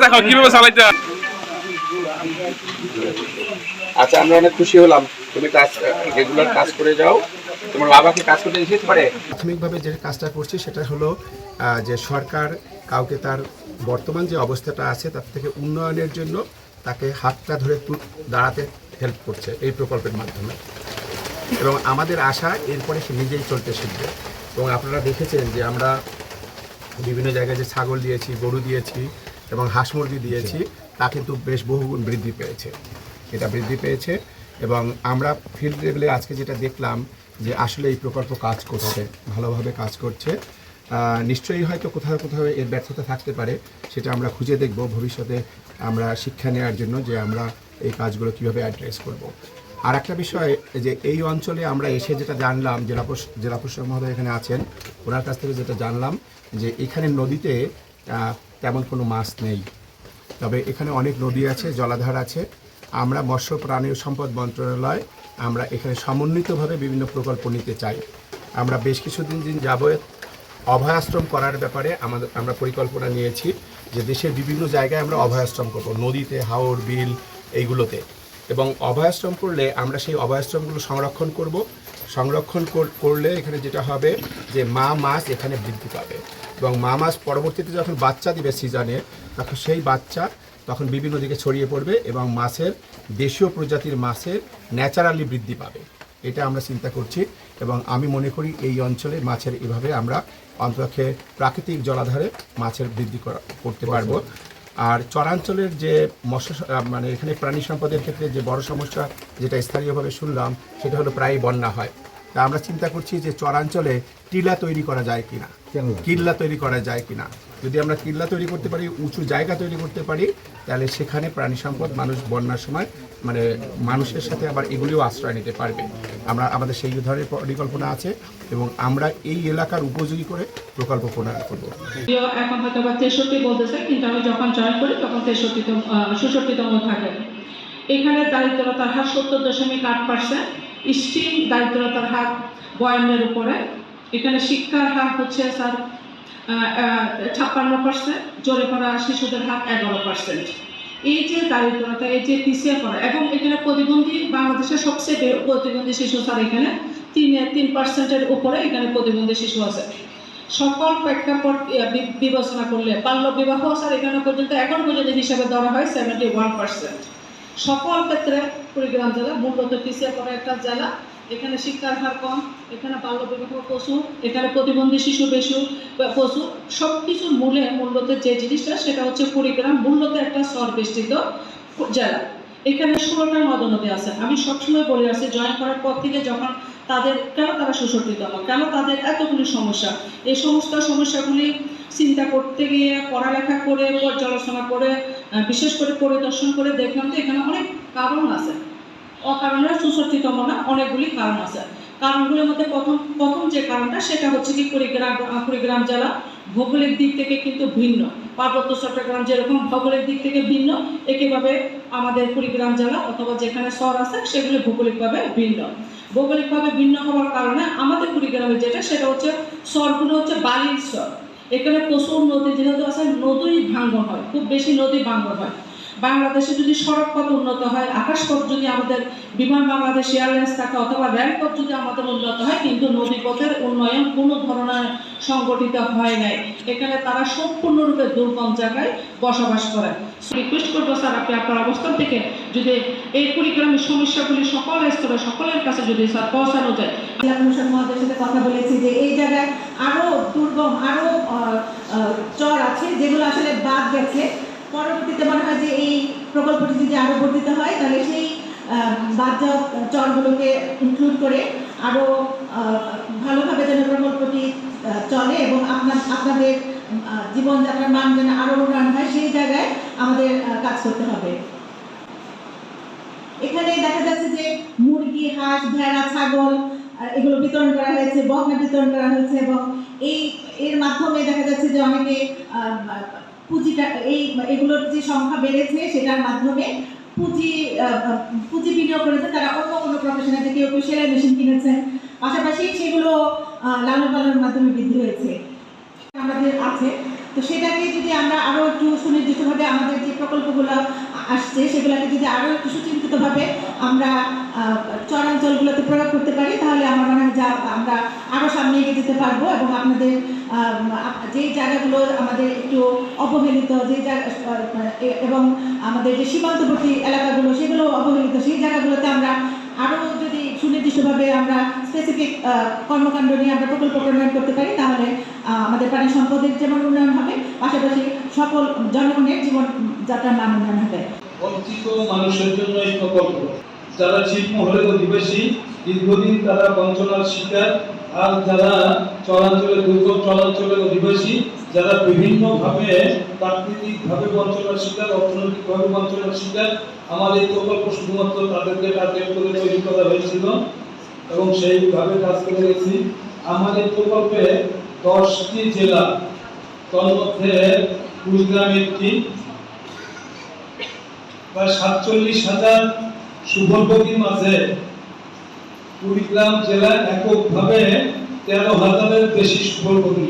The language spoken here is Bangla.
দেখো কিভাবে চালাইতে হয়। আচ্ছা, আমরা অনেক খুশি হলাম। তুমি কাজ রেগুলার কাজ করে যাও। তোমার বাবাকে কাজ করতে নিষেধ করে? প্রাথমিকভাবে যে কাজটা করছি সেটা হলো যে সরকার কাউকে তার বর্তমান যে অবস্থাটা আছে তার থেকে উন্নয়নের জন্য তাকে হাতটা ধরে দাঁড়াতে হেল্প করছে এই প্রকল্পের মাধ্যমে। এবং আমাদের আশা এরপরে সে নিজেই চলতে শিখবে। এবং আপনারা দেখেছেন যে আমরা বিভিন্ন জায়গায় যে ছাগল দিয়েছি, গরু দিয়েছি এবং হাঁস মুরগি দিয়েছি, তা কিন্তু বেশ বহুগুণ বৃদ্ধি পেয়েছে। এটা বৃদ্ধি পেয়েছে এবং আমরা ফিল্ড লেভেলে আজকে যেটা দেখলাম যে আসলে এই প্রকল্প কাজ করছে, ভালোভাবে কাজ করছে। নিশ্চয়ই হয়তো কোথাও কোথাও এর ব্যর্থতা থাকতে পারে, সেটা আমরা খুঁজে দেখব ভবিষ্যতে আমরা শিক্ষা নেওয়ার জন্য যে আমরা এই কাজগুলো কীভাবে অ্যাড্রেস করব। আর একটা বিষয় যে এই অঞ্চলে আমরা এসে যেটা জানলাম, জেলা প্রশাসক মহোদয় এখানে আছেন, ওনার কাছ থেকে যেটা জানলাম যে এখানে নদীতে তেমন কোনো মাছ নেই, তবে এখানে অনেক নদী আছে, জলাধার আছে। আমরা মৎস্য প্রাণী সম্পদ মন্ত্রণালয় আমরা এখানে সমন্বিতভাবে বিভিন্ন প্রকল্প নিতে চাই। আমরা বেশ কিছুদিন যাবত অভয়াশ্রম করার ব্যাপারে আমরা পরিকল্পনা নিয়েছি যে দেশের বিভিন্ন জায়গায় আমরা অভয়াশ্রম করব, নদীতে, হাওর, বিল এইগুলোতে। এবং অভয়াশ্রম করলে আমরা সেই অভয়াশ্রমগুলো সংরক্ষণ করব। সংরক্ষণ করলে এখানে যেটা হবে যে মা মাছ এখানে বৃদ্ধি পাবে এবং মা মাছ পরবর্তীতে যখন বাচ্চা দিবে সিজনে, তখন সেই বাচ্চা তখন বিভিন্ন দিকে ছড়িয়ে পড়বে এবং মাছের দেশীয় প্রজাতির মাছের ন্যাচারালি বৃদ্ধি পাবে। এটা আমরা চিন্তা করছি এবং আমি মনে করি এই অঞ্চলে মাছের এভাবে আমরা অন্তপক্ষে প্রাকৃতিক জলাধারে মাছের বৃদ্ধি করতে পারবো। আর চরাঞ্চলের যে মানে এখানে প্রাণী সম্পদের ক্ষেত্রে যে বড় সমস্যা যেটা স্থানীয়ভাবে শুনলাম সেটা হলো প্রায়ই বন্যা হয়। তা আমরা চিন্তা করছি যে চরাঞ্চলে টিলা তৈরি করা যায় কিনা, কিল্লা তৈরি করা যায় কিনা। যদি আমরা কিল্লা তৈরি করতে পারি, উঁচু জায়গা তৈরি করতে পারি, তাহলে সেখানে প্রাণী সম্পদ মানুষ বন্যার সময় মানে মানুষের সাথে আবার এগুলিও আশ্রয় নিতে পারবে। আমাদের সেই ধরনের পরিকল্পনা আছে এবং আমরা এই এলাকার উপযোগী করে প্রকল্প প্রণয়ন করব। এখন হয়তো বা 63 বলতেছে, কিন্তু আমি যখন জয়েন করি তখন 66তম থাকে। এখানে দারিদ্রতার হার 70.8%, স্টিম দারিদ্রতার হার 52-এর উপরে। এখানে শিক্ষার হার হচ্ছে স্যার 56%, জোরে পড়া শিশুদের হার 11%। এই যে দারিদ্রতা, এই যে পিছিয়ে পড়া, এবং এখানে প্রতিবন্ধী বাংলাদেশের সবচেয়ে প্রতিবন্ধী শিশু স্যার এখানে 3% উপরে এখানে প্রতিবন্ধী শিশু আছে। সকল প্রেক্ষাপট বিবেচনা করলে বাল্য বিবাহ স্যার এখানে পর্যন্ত এখন পর্যন্ত হিসাবে ধরা হয় 71%। সকল ক্ষেত্রে কুড়িগ্রাম জেলা মূলত পিছিয়ে পড়া একটা জেলা। এখানে শিক্ষার হার কম, এখানে বাল্য বিবাহ প্রচুর, এখানে প্রতিবন্ধী শিশু প্রচুর। সব কিছুর মূলত যে জিনিসটা সেটা হচ্ছে কুড়িগ্রাম মূলত একটা স্তরবেষ্টিত জেলা। এখানে 16টা নদ নদী আছে। আমি সবসময় বলে আসছি জয়েন করার পর থেকে, যখন কেন তারা সুশক্তিতম, কেন তাদের এতগুলি সমস্যা, এই সমস্ত সমস্যাগুলি চিন্তা করতে গিয়ে পড়ালেখা করে পর্যালোচনা করে বিশেষ করে পরিদর্শন করে দেখলাম যে এখানে অনেক কারণ আছে। অকারণে সুশক্তিতম না, অনেকগুলি কারণ আছে। কারণগুলির মধ্যে প্রথম যে কারণটা সেটা হচ্ছে কি কুড়িগ্রাম জেলা ভৌগোলিক দিক থেকে কিন্তু ভিন্ন। পার্বত্য চট্টগ্রাম যেরকম ভৌগোলিক দিক থেকে ভিন্ন, একইভাবে আমাদের কুড়িগ্রাম জেলা অথবা যেখানে শহর আছে সেগুলি ভৌগোলিকভাবে ভিন্ন। ভৌগোলিকভাবে ভিন্ন হওয়ার কারণে আমাদের কুড়িগ্রামে যেটা সেটা হচ্ছে শহরগুলো হচ্ছে বালির শহর। এখানে প্রচুর নদী যেহেতু আছে, নদী ভাঙ্গন হয়, খুব বেশি নদী ভাঙ্গন হয়। বাংলাদেশে যদি সড়ক পথ উন্নত হয়, আকাশপথ যদি আমাদের বিমান বাংলাদেশ এয়ারলাইন্স থাকে অথবা রেলপথ যদি আমাদের উন্নত হয়, কিন্তু নদীপথের উন্নয়ন কোনো ধরনের সংগঠিত হয় নাই। এখানে তারা সম্পূর্ণরূপে দুর্গম জায়গায় বসবাস করে। রিকোয়েস্ট করবো স্যার, আপনি আপনার অবস্থান থেকে যদি এই কুড়িগ্রামের সমস্যাগুলি সকল স্তরে সকলের কাছে যদি স্যার পৌঁছানো যায়। মহাদের সাথে কথা বলেছি যে এই জায়গায় আরো দুর্গম আরো চর আছে যেগুলো আসলে বাদ গেছে। পরবর্তীতে মনে হয় যে এই প্রকল্পটি যদি আরো বর্ধিত হয় তাহলে সেই বাদ যাওয়া চরগুলোকে ইনক্লুড করে আরো ভালোভাবে যেন প্রকল্পটি চলে এবং আপনাদের জীবনযাত্রার মান যেন আরো উন্নয়ন হয়, সেই জায়গায় আমাদের কাজ করতে হবে। এখানে দেখা যাচ্ছে যে মুরগি, হাঁস, ভেড়া, ছাগল এগুলো বিতরণ করা হয়েছে, বকনা বিতরণ করা হয়েছে এবং এর মাধ্যমে দেখা যাচ্ছে যে অনেকে পুঁজিটা এগুলোর যে সংখ্যা বেড়েছে সেটার মাধ্যমে পুঁজি বিনিয়োগ করেছে। তারা অন্য কোনো প্রফেশনে থেকে কেউ সেলাই মেশিন কিনেছেন, পাশাপাশি সেগুলো লালন পালনের মাধ্যমে বৃদ্ধি হয়েছে আমাদের আছে। তো সেটাকে যদি আমরা আরও একটু সুনির্দিষ্টভাবে আমাদের যে প্রকল্পগুলো আসছে সেগুলোকে যদি আরও একটু সুচিন্তিতভাবে আমরা চরাঞ্চলগুলোতে প্রয়োগ করতে পারি, তাহলে আমার মনে হয় যে আমরা আরও সামনে এগিয়ে যেতে পারবো এবং আপনাদের যেই জায়গাগুলো আমাদের একটু অবহেলিত, যে এবং আমাদের যে সীমান্তবর্তী এলাকাগুলো সেগুলো অবহেলিত, সেই জায়গাগুলোতে আমরা আরও যদি সুনির্দিষ্টভাবে আমরা স্পেসিফিক কর্মকাণ্ড নিয়ে আমরা প্রকল্প প্রণয়ন করতে পারি, তাহলে আমাদের পানি সম্পদের যেমন উন্নয়ন হবে, পাশাপাশি সকল জনগণের জীবনযাত্রার মান উন্নয়ন হবে। বঞ্চিত মানুষের জন্য এই প্রকল্প, যারা ছিটমহলের অধিবাসী, দীর্ঘদিন তারা বঞ্চনার শিকার, আর যারা চরাঞ্চলের দুর্গম চরাঞ্চলের অধিবাসী, যারা বিভিন্নভাবে প্রাকৃতিকভাবে বঞ্চনার শিকার, অর্থনৈতিকভাবে বঞ্চনার শিকার, আমাদের এই প্রকল্প শুধুমাত্র তাদেরকে টার্গেট করে তৈরি করা হয়েছিল এবং সেইভাবে কাজ করে গেছি। আমাদের প্রকল্পে 10টি জেলা, তার মধ্যে কুড়িগ্রাম একটি, প্রায় 47,000 সুভোগীর মাঝে কুড়িগ্রাম জেলায় এককভাবে 13,000-এর বেশি সুভোগী।